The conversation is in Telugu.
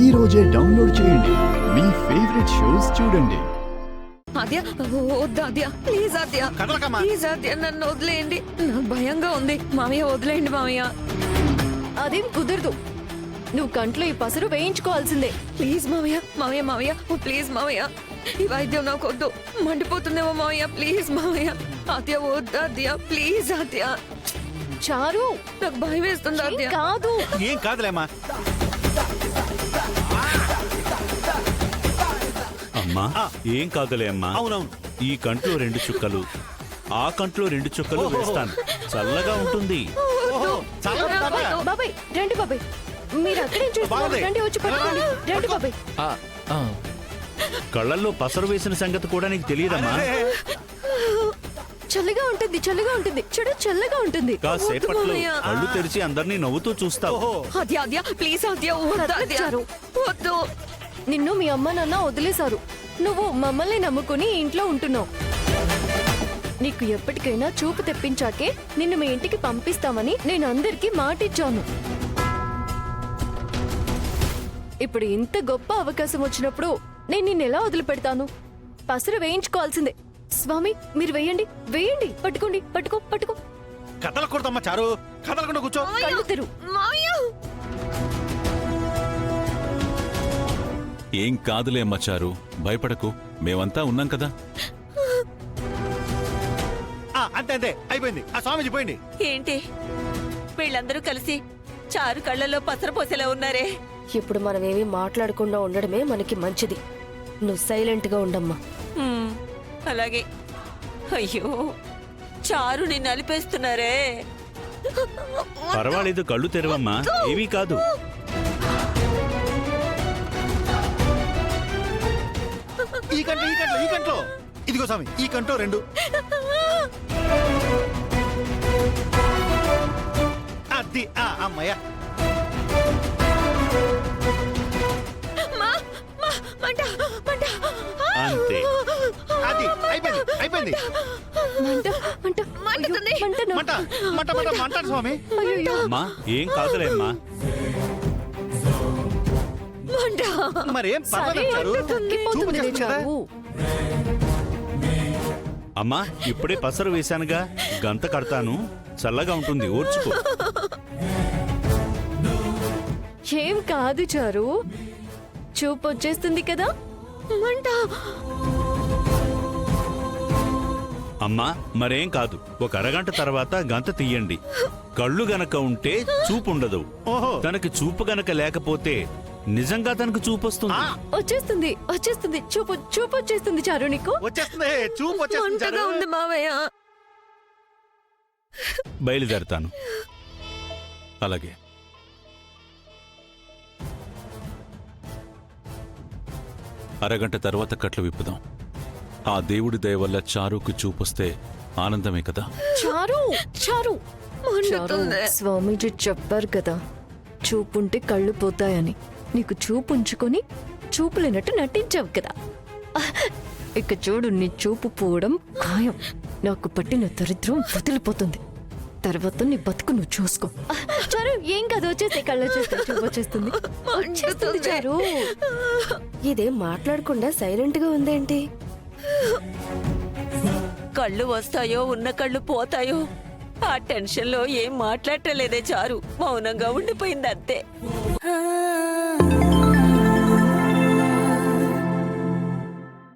ఈ రోజే డౌన్లోడ్ చేయండి. మీ ఫేవరెట్ షోస్ చూడండి. ఆద్య వద్దా ఆద్య, ప్లీజ్ ఆద్య, ప్లీజ్ ఆద్య, నన్ను వదిలేయండి. నాకు భయంగా ఉంది. మామయ్య వదిలేయండి మామయ్య. అదేం కుదరదు. నువ్వు కంట్లో ఈ పసరు వేయించుకోవాల్సిందే. ప్లీజ్ మామయ్య, మామయ్య మామయ్య, ఓ ప్లీజ్ మామయ్య, ఈ వైద్యం నాకు వద్దు. మండిపోతుందేమో మామయ్య, ప్లీజ్ మామయ్య. ఆద్య వద్దా ఆద్య, ప్లీజ్ ఆద్య. చారు, నాకు భయం వేస్తుంది ఆద్య. కాదు ఏం కాదులేమ్మా. అమ్మా ఏం కాదులే అమ్మా. అవునవును. ఈ కంట్లో 2 చుక్కలు, ఆ కంట్లో 2 చుక్కలు వేస్తాను. చల్లగా ఉంటుంది. బాబాయ్ రండి బాబాయ్, మీరు అక్కడే చూస్తున్నారు. రండి వచ్చి పట్టుకోండి. రండి బాబాయ్. కళ్ళల్లో పసరు వేసిన సంగతి కూడా నీకు తెలియదమ్మా. చల్లగా ఉంటుంది, చల్లగా ఉంటుంది. చూడు చల్లగా ఉంటుంది. కాసేపట్లో కళ్ళు తెరిచి అందరినీ నవ్వుతూ చూస్తావు. ఆద్య ఆద్య, ప్లీజ్ ఆద్య, వద్దు ఆద్య, చారు, వద్దు. నిన్ను మీ అమ్మ నాన్న వదిలేశారు. నువ్వు మమ్మల్ని నమ్ముకుని ఇంట్లో ఉంటున్నావు. నీకు ఎప్పటికైనా చూపు తెప్పించాకే నిన్ను మీ ఇంటికి పంపిస్తామని నేను అందరికీ మాటిచ్చాను. ఇప్పుడు ఇంత గొప్ప అవకాశం వచ్చినప్పుడు నేను నిన్నెలా వదిలిపెడతాను? పసరు వేయించుకోవాల్సిందే. స్వామి మీరు వేయండి, వేయండి. పట్టుకోండి, పట్టుకో పట్టుకో. కదలకూడదమ్మా చారు, కదలకుండా కూర్చో. కళ్ళు తెరు. మామయ్య ఏం కాదులే అమ్మా చారు, భయపడకు. మేమంతా ఉన్నాం కదా. అంతే అంతే, అయిపోయింది. ఆ స్వామీజీ పోయింది. ఏంటి వీళ్ళందరూ కలిసి చారు కళ్ళల్లో పసర పోసేలా ఉన్నారే? ఇప్పుడు మనమేమీ మాట్లాడకుండా ఉండడమే మనకి మంచిది. నువ్వు సైలెంట్ గా ఉండమ్మా. హ్మ్, అలాగే. అయ్యో చారుని నలిపేస్తున్నారే. పర్వాలేదు, కళ్ళు తెరవమ్మా, ఏమీ కాదు. ఈ కంట్లో, ఈ కంట్లో, ఈ కంట్లో. ఇదిగో స్వామి, ఈ కంట్లో 2. అది అమ్మయ్య. అంతే, అది అయిపోయింది, అయిపోయింది. మంట మంట మండుతుంది. మంటను. మంట మంట మంట మంటాడు స్వామి. అయ్యో అమ్మా ఏం కాదులే అమ్మా. మరేం సరే పర్వాలేదు చారు. తగ్గిపోతుంది చూపు చేస్తుంది కదా. చారు. అమ్మా ఇప్పుడే పసరు వేశానుగా, గంత కడతాను. చల్లగా ఉంటుంది, ఓర్చుకో. ఏం కాదు చారు, చూపు వచ్చేస్తుంది కదా. మంట. అమ్మా మరేం కాదు, ఒక అరగంట తర్వాత గంత తీయండి. కళ్ళు గనక ఉంటే చూపు ఉండదు. ఓహో. తనకి చూపు గనక లేకపోతే నిజంగా తనకు చూపు వస్తుంది. వచ్చేస్తుంది, వచ్చేస్తుంది. చూపు చూపు వచ్చేస్తుంది చారు నీకు. వచ్చేస్తుంది, చూపు వచ్చేస్తుంది మంటగా చారు. ఉంది మామయ్య. బయలుదేరతాను. అలాగే. అరగంట తర్వాత కట్లు విప్పుదాం. ఆ దేవుడి దయ వల్ల చారుకు చూపొస్తే ఆనందమే కదా. చారు చారు చారు, మండుతుంది. స్వామీజీ చెప్పారు కదా, చూపుంటే కళ్ళు పోతాయని. నీకు చూపు ఉంచుకొని చూపు లేనట్టు నటించావు కదా. ఇక చూడు, నీ చూపు పోవడం ఖాయం. నాకు పట్టిన దరిద్రం వదిలిపోతుంది. తర్వాత నీ బతుకు నువ్వు చూసుకో. చారు ఏం కాదు, వచ్చేస్తే కళ్ళు వచ్చేస్తాయి, చూపు వచ్చేస్తుంది. వచ్చేస్తుంది చారు. ఇదేం మాట్లాడకుండా సైలెంట్ గా ఉందేంటి? కళ్ళు వస్తాయో ఉన్న కళ్ళు పోతాయో ఆ టెన్షన్ లో ఏం మాట్లాడలేదే చారు. మౌనంగా ఉండిపోయింది అంతే.